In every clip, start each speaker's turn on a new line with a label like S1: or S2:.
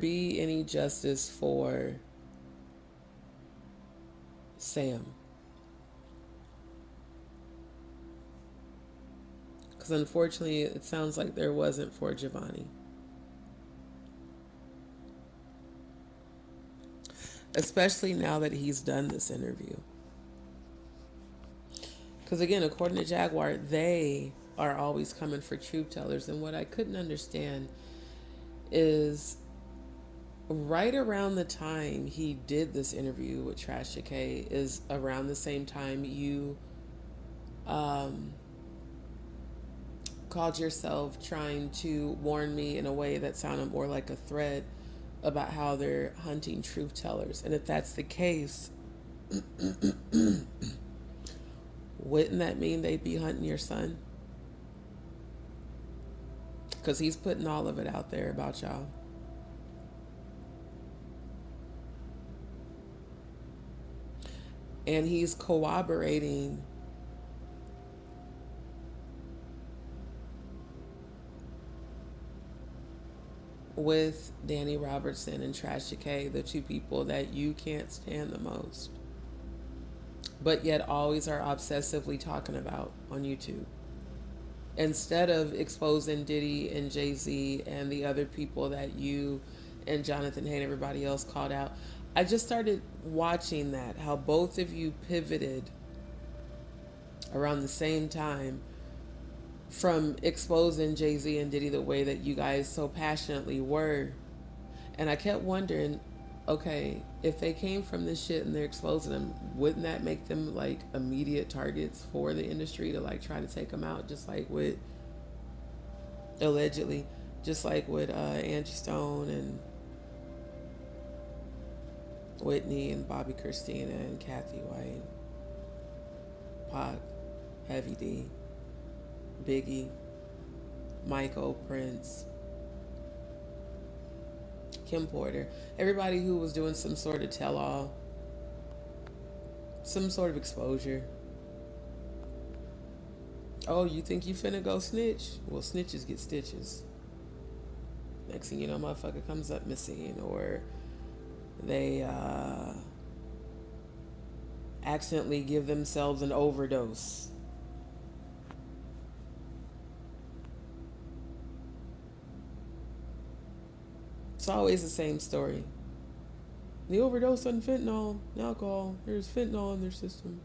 S1: be any justice for Sam? Because unfortunately, it sounds like there wasn't for Giovanni. Especially now that he's done this interview. Because again, according to Jaguar, they are always coming for truth tellers. And what I couldn't understand is right around the time he did this interview with Trash K is around the same time you called yourself trying to warn me in a way that sounded more like a threat about how they're hunting truth tellers. And if that's the case, wouldn't that mean they'd be hunting your son? Because he's putting all of it out there about y'all. And he's corroborating with Danny Robertson and Trash K, the two people that you can't stand the most, but yet always are obsessively talking about on YouTube. Instead of exposing Diddy and Jay-Z and the other people that you and Jonathan Hay and everybody else called out, I just started watching that, how both of you pivoted around the same time from exposing Jay-Z and Diddy the way that you guys so passionately were. And I kept wondering, okay, if they came from this shit and they're exposing them, wouldn't that make them like immediate targets for the industry to like try to take them out, just like with, allegedly, just like with Angie Stone and Whitney and Bobby Christina and Kathy White, Pac, Heavy D, Biggie, Michael, Prince, Kim Porter, everybody who was doing some sort of tell-all, some sort of exposure. Oh, you think you finna go snitch? Well, snitches get stitches. Next thing you know, motherfucker comes up missing, or they accidentally give themselves an overdose. It's always the same story. They overdosed on fentanyl, alcohol. There's fentanyl in their system.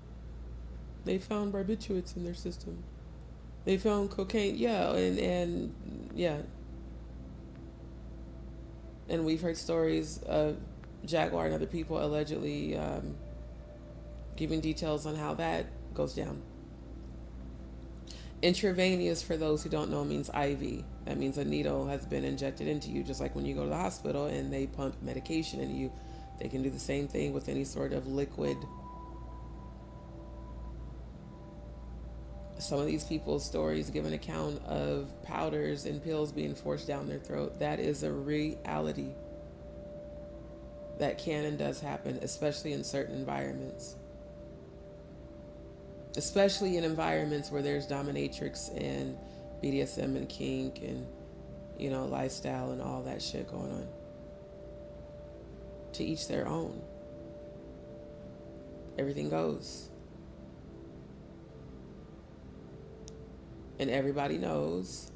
S1: They found barbiturates in their system. They found cocaine. Yeah, and yeah. And we've heard stories of Jaguar and other people allegedly giving details on how that goes down. Intravenous, for those who don't know, means IV. That means a needle has been injected into you, just like when you go to the hospital and they pump medication into you. They can do the same thing with any sort of liquid. Some of these people's stories give an account of powders and pills being forced down their throat. That is a reality that can and does happen, especially in certain environments. Especially in environments where there's dominatrix and BDSM and kink and, you know, lifestyle and all that shit going on. To each their own. Everything goes. And everybody knows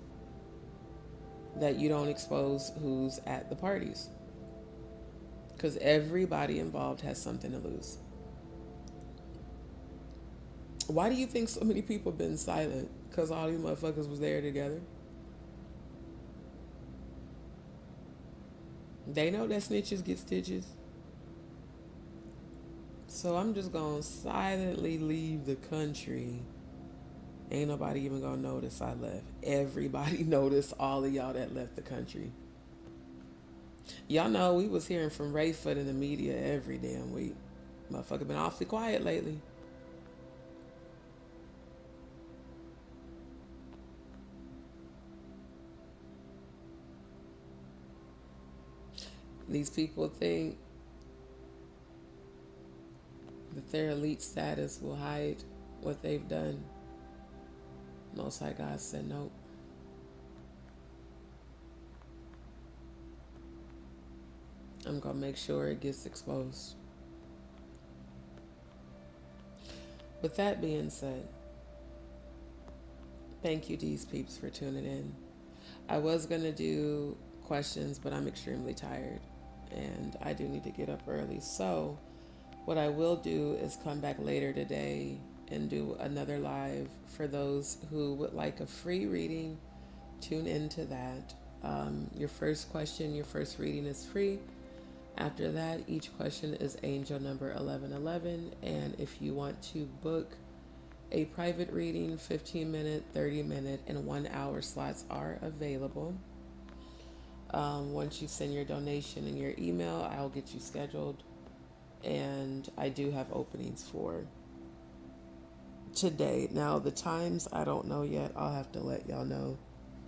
S1: that you don't expose who's at the parties. Because everybody involved has something to lose. Why do you think so many people have been silent? Because all these motherfuckers was there together. They know that snitches get stitches. So I'm just going to silently leave the country. Ain't nobody even going to notice I left. Everybody noticed all of y'all that left the country. Y'all know we was hearing from Rayfoot in the media every damn week. Motherfucker been awfully quiet lately. These people think that their elite status will hide what they've done. Most High God said nope. I'm going to make sure it gets exposed. With that being said, thank you, DzPeepz, for tuning in. I was going to do questions, but I'm extremely tired and I do need to get up early. So, what I will do is come back later today and do another live for those who would like a free reading. Tune into that. Your first question, your first reading is free. After that, each question is angel number 1111. And if you want to book a private reading, 15-minute, 30-minute, and 1-hour slots are available. Once you send your donation and your email, I'll get you scheduled. And I do have openings for today. Now, the times, I don't know yet. I'll have to let y'all know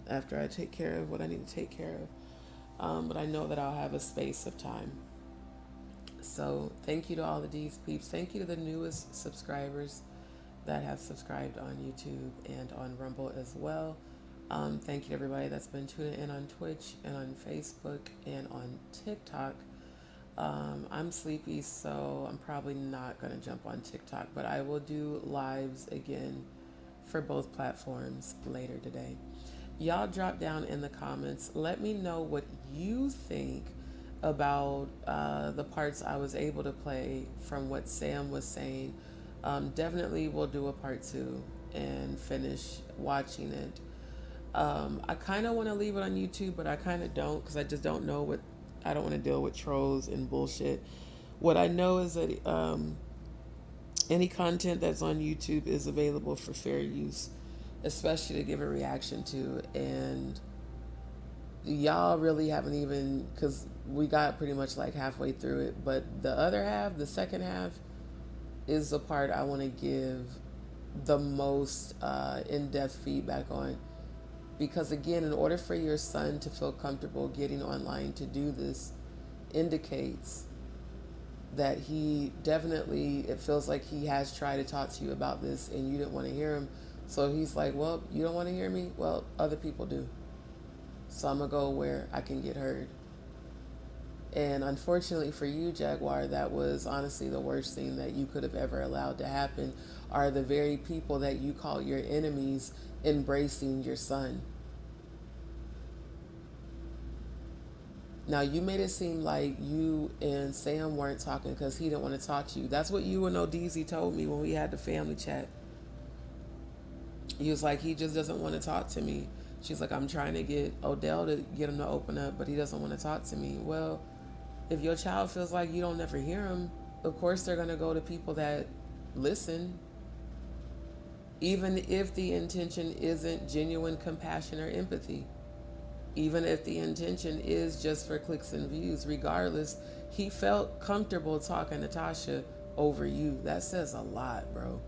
S1: after I take care of what I need to take care of. But I know that I'll have a space of time. So thank you to all the DzPeepz. Thank you to the newest subscribers that have subscribed on YouTube and on Rumble as well. Thank you to everybody that's been tuning in on Twitch and on Facebook and on TikTok. I'm sleepy, so I'm probably not going to jump on TikTok, but I will do lives again for both platforms later today. Y'all drop down in the comments. Let me know what you think about the parts I was able to play from what Sam was saying. Definitely we'll do a part 2 and finish watching it. I kind of want to leave it on YouTube, but I kind of don't, because I just don't know what, I don't want to deal with trolls and bullshit. What I know is that any content that's on YouTube is available for fair use, especially to give a reaction to. And y'all really haven't even, because we got pretty much like halfway through it, but the other half, the second half, is the part I want to give the most in-depth feedback on. Because again, in order for your son to feel comfortable getting online to do this, indicates that he definitely, it feels like he has tried to talk to you about this and you didn't want to hear him. So he's like, well, you don't want to hear me? Well, other people do. So I'm going to go where I can get heard. And unfortunately for you, Jaguar, that was honestly the worst thing that you could have ever allowed to happen, are the very people that you call your enemies embracing your son. Now, you made it seem like you and Sam weren't talking because he didn't want to talk to you. That's what you and Odizzy told me when we had the family chat. He was like, he just doesn't want to talk to me. She's like, I'm trying to get Odell to get him to open up, but he doesn't want to talk to me. Well, if your child feels like you don't never hear him, of course they're going to go to people that listen. Even if the intention isn't genuine compassion or empathy. Even if the intention is just for clicks and views. Regardless, he felt comfortable talking to Tasha over you. That says a lot, bro.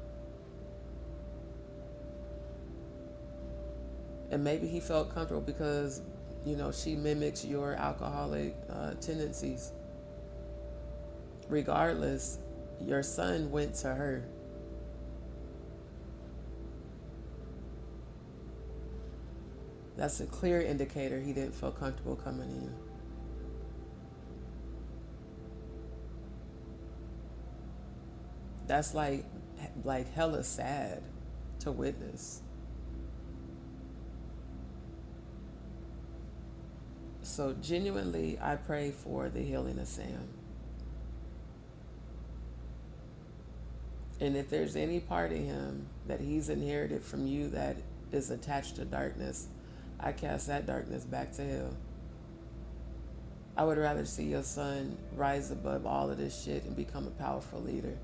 S1: And maybe he felt comfortable because, you know, she mimics your alcoholic tendencies. Regardless, your son went to her. That's a clear indicator he didn't feel comfortable coming to you. That's like hella sad to witness. So genuinely, I pray for the healing of Sam. And if there's any part of him that he's inherited from you that is attached to darkness, I cast that darkness back to hell. I would rather see your son rise above all of this shit and become a powerful leader.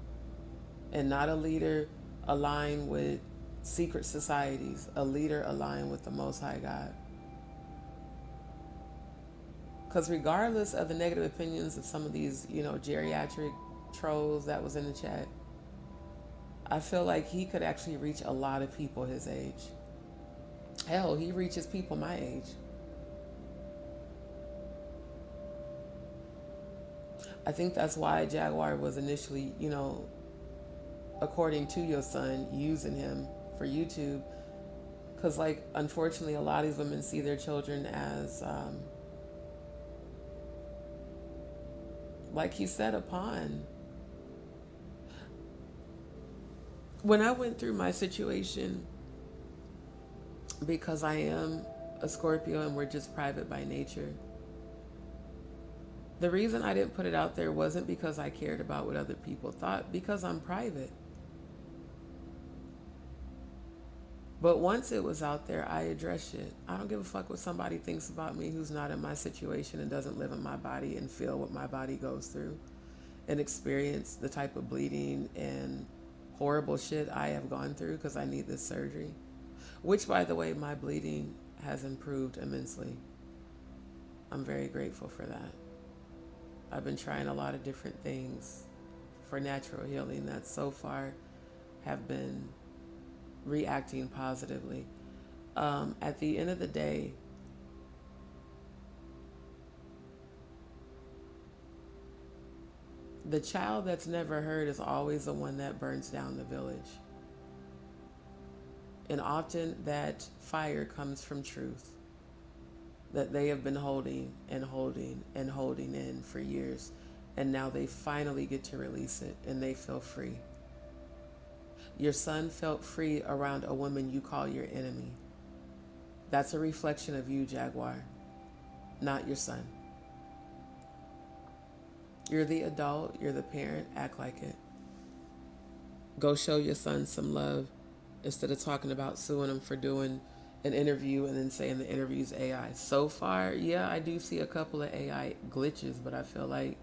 S1: And not a leader aligned with secret societies, a leader aligned with the Most High God. Because regardless of the negative opinions of some of these, you know, geriatric trolls that was in the chat, I feel like he could actually reach a lot of people his age. Hell, he reaches people my age. I think that's why Jaguar was initially, you know, according to your son, using him for YouTube. Because, like, unfortunately, a lot of these women see their children as like he said, upon. When I went through my situation, because I am a Scorpio and we're just private by nature, the reason I didn't put it out there wasn't because I cared about what other people thought, because I'm private. But once it was out there, I addressed it. I don't give a fuck what somebody thinks about me who's not in my situation and doesn't live in my body and feel what my body goes through and experience the type of bleeding and horrible shit I have gone through because I need this surgery. Which, by the way, my bleeding has improved immensely. I'm very grateful for that. I've been trying a lot of different things for natural healing that so far have been reacting positively. At the end of the day, the child that's never heard is always the one that burns down the village. And often that fire comes from truth that they have been holding and holding and holding in for years. And now they finally get to release it and they feel free. Your son felt free around a woman you call your enemy. That's a reflection of you, Jaguar, not your son. You're the adult, you're the parent, act like it. Go show your son some love instead of talking about suing him for doing an interview and then saying the interview's AI. So far, yeah, I do see a couple of AI glitches, but I feel like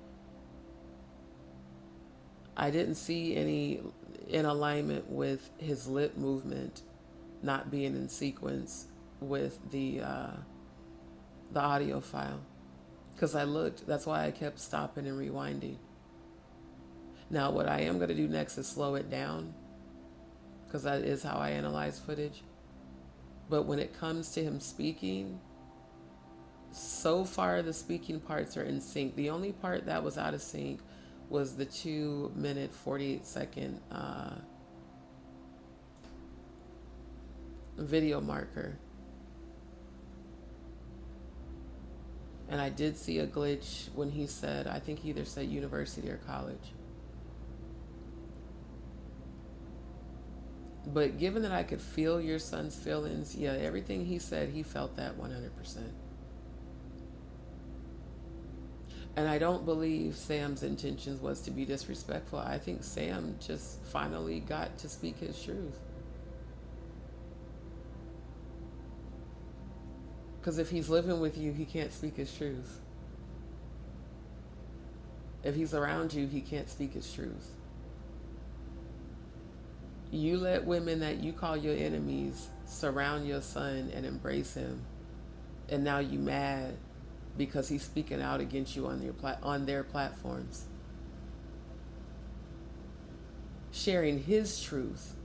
S1: I didn't see any in alignment with his lip movement not being in sequence with the audio file. Because I looked, that's why I kept stopping and rewinding. Now, what I am going to do next is slow it down, because that is how I analyze footage. But when it comes to him speaking, so far the speaking parts are in sync. The only part that was out of sync was the 2-minute 48-second video marker. And I did see a glitch when he said, I think he either said university or college. But given that I could feel your son's feelings, yeah, everything he said, he felt that 100%. And I don't believe Sam's intentions was to be disrespectful. I think Sam just finally got to speak his truth. Because if he's living with you, he can't speak his truth. If he's around you, he can't speak his truth. You let women that you call your enemies surround your son and embrace him. And now you mad because he's speaking out against you on their platforms. Sharing his truth.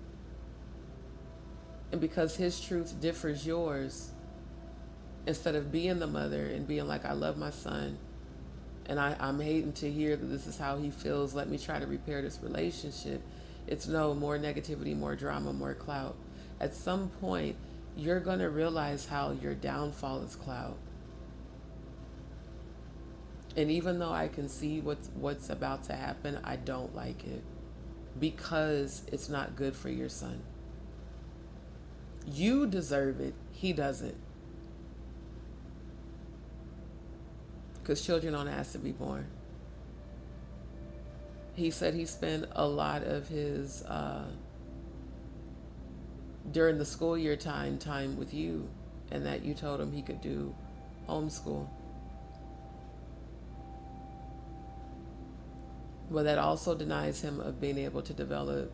S1: And because his truth differs yours, instead of being the mother and being like, I love my son, and I'm hating to hear that this is how he feels, let me try to repair this relationship. It's no, more negativity, more drama, more clout. At some point, you're going to realize how your downfall is clout. And even though I can see what's about to happen, I don't like it because it's not good for your son. You deserve it. He doesn't. Because children don't ask to be born. He said he spent a lot of his, during the school year time with you, and that you told him he could do homeschool. But that also denies him of being able to develop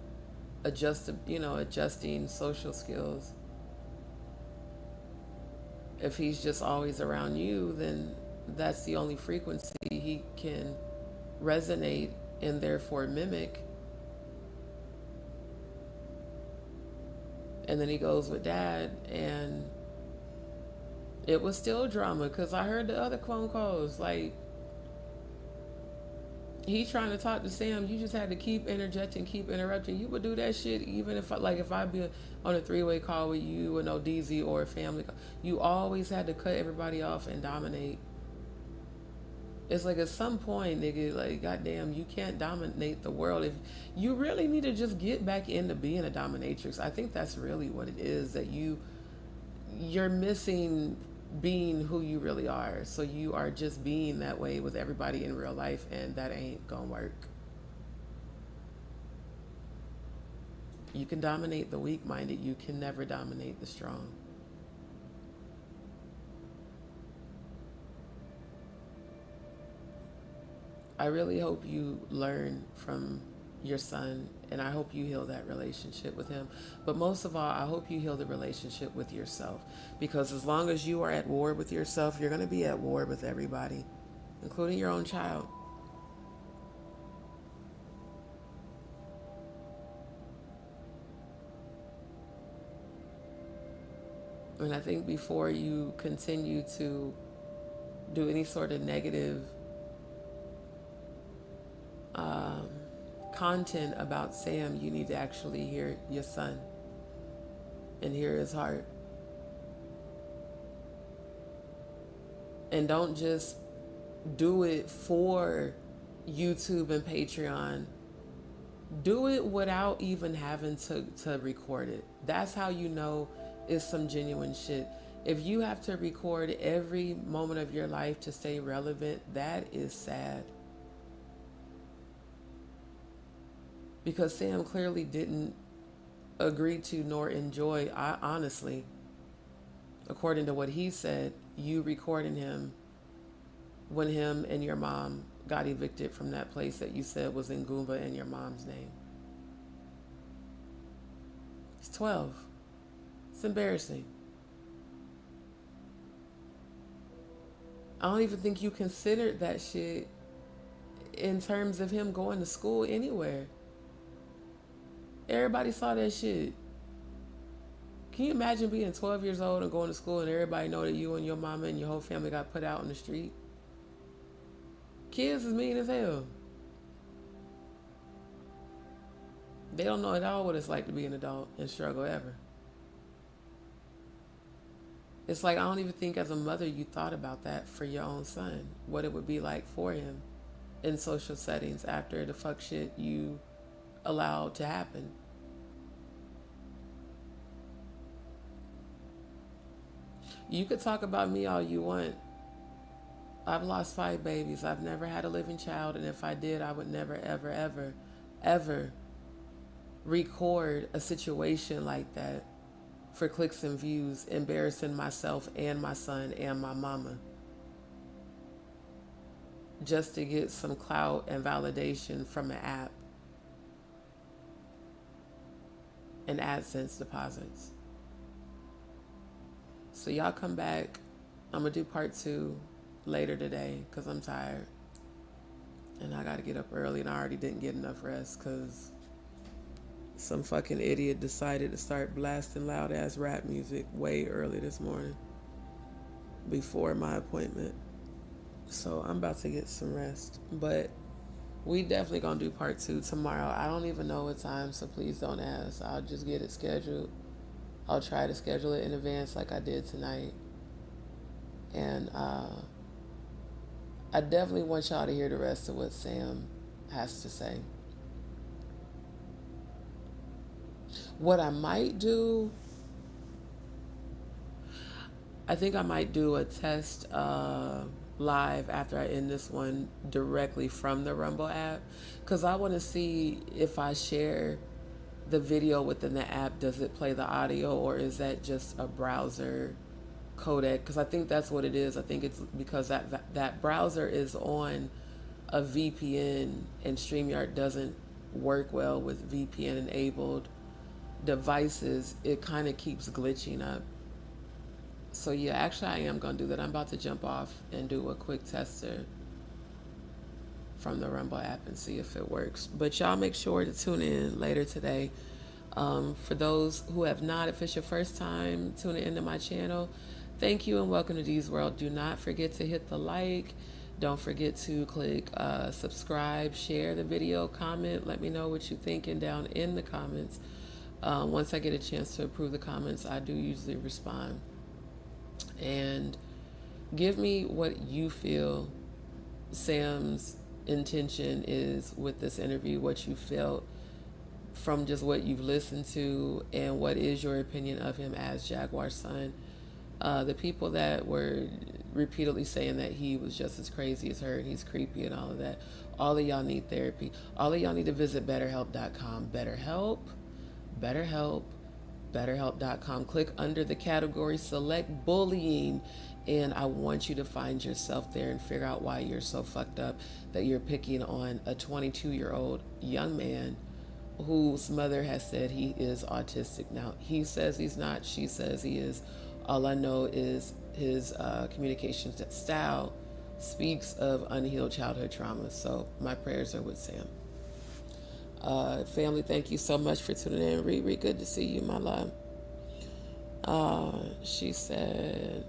S1: adjusting social skills. If he's just always around you, then that's the only frequency he can resonate and therefore mimic. And then he goes with dad, and it was still drama because I heard the other phone calls. Like, he trying to talk to Sam, you just had to keep interjecting, keep interrupting. You would do that shit even if I'd be on a 3-way call with you and no DZ or a family call. You always had to cut everybody off and dominate. It's like at some point, nigga, like goddamn, you can't dominate the world. If you really need to just get back into being a dominatrix, I think that's really what it is. That you're missing being who you really are. So you are just being that way with everybody in real life, and that ain't gonna work. You can dominate the weak-minded. You can never dominate the strong. I really hope you learn from your son, and I hope you heal that relationship with him. But most of all, I hope you heal the relationship with yourself, because as long as you are at war with yourself, you're going to be at war with everybody, including your own child. And I think before you continue to do any sort of negative content about Sam, you need to actually hear your son and hear his heart. And don't just do it for YouTube and Patreon. Do it without even having to record it. That's how you know it's some genuine shit. If you have to record every moment of your life to stay relevant, that is sad. Because Sam clearly didn't agree to nor enjoy, honestly, according to what he said, you recording him when him and your mom got evicted from that place that you said was in Goomba in your mom's name. He's 12. It's embarrassing. I don't even think you considered that shit in terms of him going to school anywhere. Everybody saw that shit. Can you imagine being 12 years old and going to school and everybody know that you and your mama and your whole family got put out in the street? Kids is mean as hell. They don't know at all what it's like to be an adult and struggle ever. It's like, I don't even think as a mother you thought about that for your own son, what it would be like for him in social settings after the fuck shit you allowed to happen. You could talk about me all you want. I've lost 5 babies. I've never had a living child, and if I did, I would never, ever, ever, ever record a situation like that for clicks and views, embarrassing myself and my son and my mama, just to get some clout and validation from an app and AdSense deposits. So y'all come back. I'm going to do part 2 later today because I'm tired. And I got to get up early, and I already didn't get enough rest because some fucking idiot decided to start blasting loud ass rap music way early this morning before my appointment. So I'm about to get some rest. But we definitely gonna do part 2 tomorrow. I don't even know what time, so please don't ask. I'll just get it scheduled. I'll try to schedule it in advance like I did tonight. And I definitely want y'all to hear the rest of what Sam has to say. What I might do, I think I might do a test live after I end this one directly from the Rumble app, because I want to see if I share the video within the app, does it play the audio, or is that just a browser codec? Because I think that's what it is. I think it's because that browser is on a VPN, and StreamYard doesn't work well with VPN enabled devices. It kind of keeps glitching up. So yeah, actually I am gonna do that. I'm about to jump off and do a quick tester from the Rumble app and see if it works. But y'all make sure to tune in later today. For those who have not, if it's your first time tuning into my channel, thank you and welcome to D's World. Do not forget to hit the like. Don't forget to click subscribe, share the video, comment. Let me know what you're thinking down in the comments. Once I get a chance to approve the comments, I do usually respond. And give me what you feel Sam's intention is with this interview, what you felt from just what you've listened to, and what is your opinion of him as Jaguar's son. The people that were repeatedly saying that he was just as crazy as her and he's creepy and all of that, all of y'all need therapy. All of y'all need to visit BetterHelp.com. BetterHelp.com. Click under the category, select bullying, and I want you to find yourself there and figure out why you're so fucked up that you're picking on a 22-year-old young man whose mother has said he is autistic. Now, he says he's not, she says he is. All I know is his communication style speaks of unhealed childhood trauma. So my prayers are with Sam. Family, thank you so much for tuning in. Riri, good to see you, my love. She said,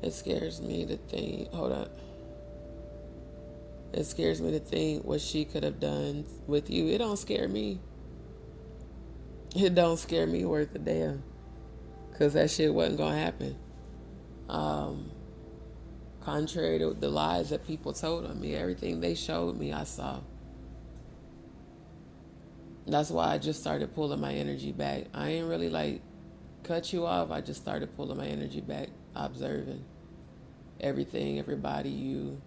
S1: it scares me to think, hold on. It scares me to think what she could have done with you. It don't scare me. It don't scare me worth a damn. Because that shit wasn't going to happen. Contrary to the lies that people told on me, everything they showed me, I saw. That's why I just started pulling my energy back. I ain't really like cut you off. I just started pulling my energy back, observing everything, everybody, you,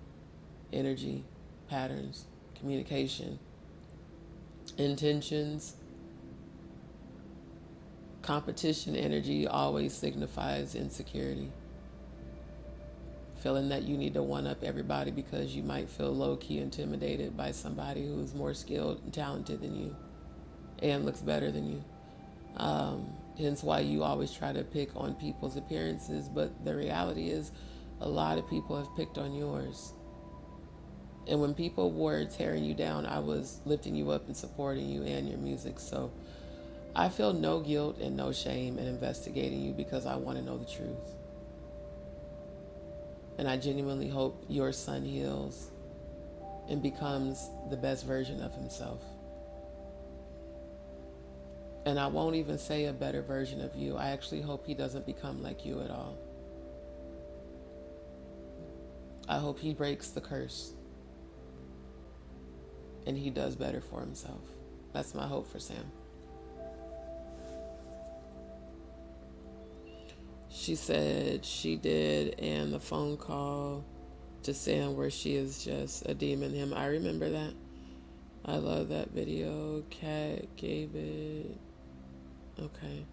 S1: energy, patterns, communication, intentions. Competition energy always signifies insecurity. Feeling that you need to one-up everybody because you might feel low-key intimidated by somebody who is more skilled and talented than you and looks better than you. Hence why you always try to pick on people's appearances, but the reality is a lot of people have picked on yours. And when people were tearing you down, I was lifting you up and supporting you and your music. So I feel no guilt and no shame in investigating you because I want to know the truth. And I genuinely hope your son heals and becomes the best version of himself. And I won't even say a better version of you. I actually hope he doesn't become like you at all. I hope he breaks the curse and he does better for himself. That's my hope for Sam. She said she did, and the phone call to Sam where she is just a demon him. I remember that. I love that video. Kat gave it. Okay.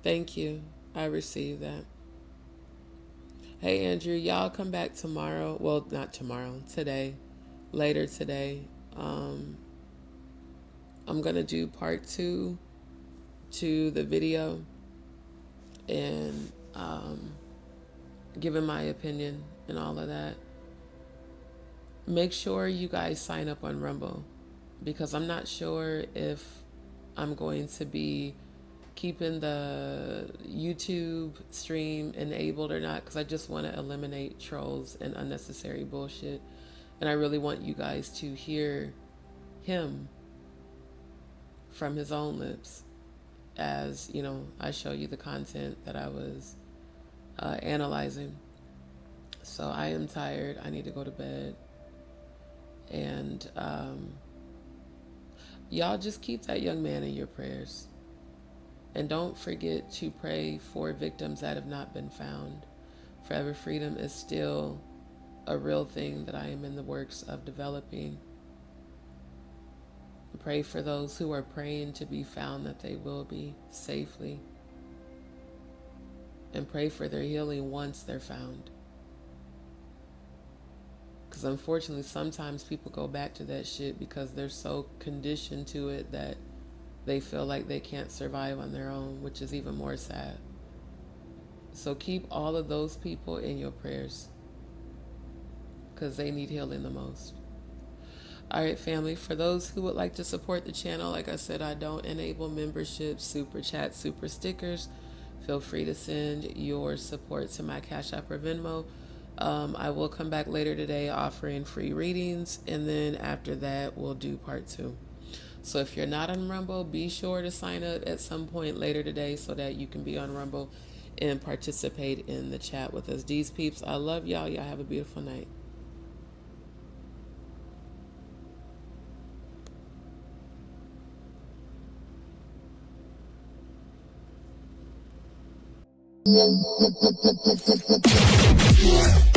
S1: Thank you. I received that. Hey, Andrew, y'all come back tomorrow. Well, not tomorrow. Today. Later today. I'm going to do part 2 to the video and giving my opinion and all of that. Make sure you guys sign up on Rumble because I'm not sure if I'm going to be keeping the YouTube stream enabled or not because I just want to eliminate trolls and unnecessary bullshit. And I really want you guys to hear him from his own lips as, you know, I show you the content that I was analyzing. So I am tired. I need to go to bed. And y'all just keep that young man in your prayers. And don't forget to pray for victims that have not been found. Forever Freedom is still a real thing that I am in the works of developing. Pray for those who are praying to be found that they will be safely. And pray for their healing once they're found. Because unfortunately, sometimes people go back to that shit because they're so conditioned to it that they feel like they can't survive on their own, which is even more sad. So keep all of those people in your prayers because they need healing the most. All right, family, for those who would like to support the channel, like I said, I don't enable memberships, super chats, super stickers. Feel free to send your support to my Cash App or Venmo. I will come back later today offering free readings, and then after that, we'll do part 2. So if you're not on Rumble, be sure to sign up at some point later today so that you can be on Rumble. and participate in the chat with us. DzPeepz, I love y'all. Y'all have a beautiful night.
S2: Yeah.